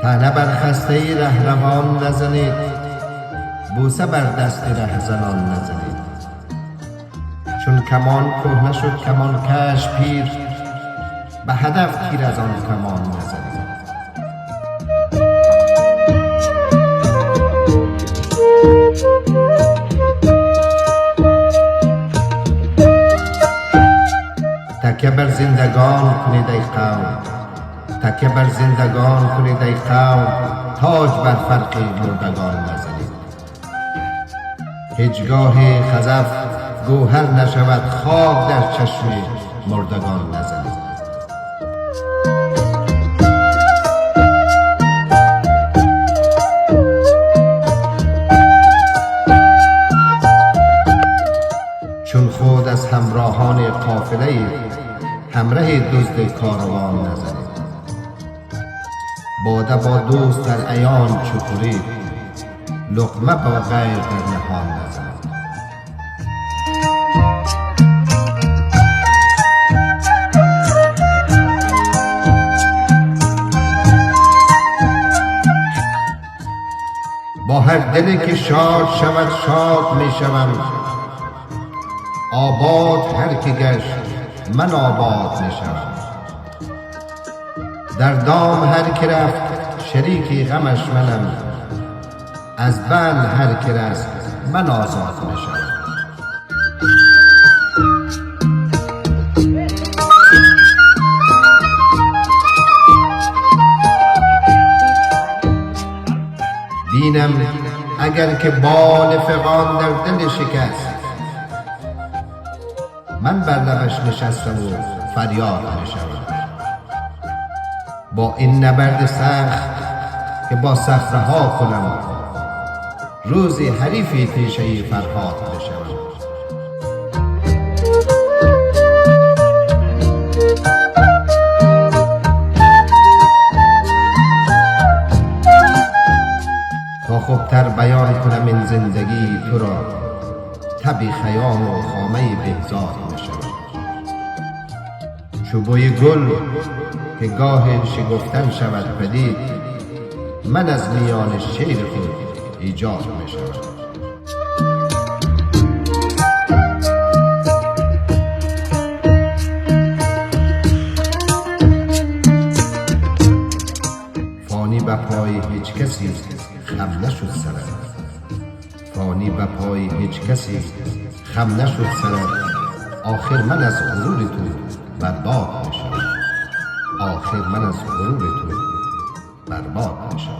طعنه بر خسته رهروان نزنید، بوسه بر دست رهزنان نزنید. چون کمان کهنه شد کمان کش پیر، به هدف تیر از آن کمان نزنید. تکیه بر زندگان کنید ای قوم، تکیه بر زندگان کنید ای قوم، تاج بر فرق مردگان نزنید. هیچگاه خزف گوهر نشود، خاک در چشم مردگان نزنید. چون خود از همراهان قافله همراه دزد کاروان نزنید. باده با دوست در عیان چو خورید، لقمه با غیر در نهان نزنید. با هر دلی که شاد شود شاد می شوم، آباد هر که گشت من آباد می شوم. در دام هر که رفت شریکی غمش منم، از بند هر که رست من آزاد می شوم. بینم اگر که بال فغان در دل شکست، من بر لبش نشستم و فریاد میشوم. با این نبرد سخت که با صخره‌ها کنم، روزی حریفی تیشه فرهاد میشوم. تا خوبتر بیان کنم این زندگی تو را، تبی خیام و خامه بهزاد میشود. چو بوی گل که گاه شگفتن شود پدید، من از میان شیر خود ایجاد میشود. فانی به پای هیچ کسی خم نشد سرد، فانی به پای هیچ کسی خم نشد سرد. آخر من از غرور تو برباد میشم، آخر من از غرور تو برباد میشم.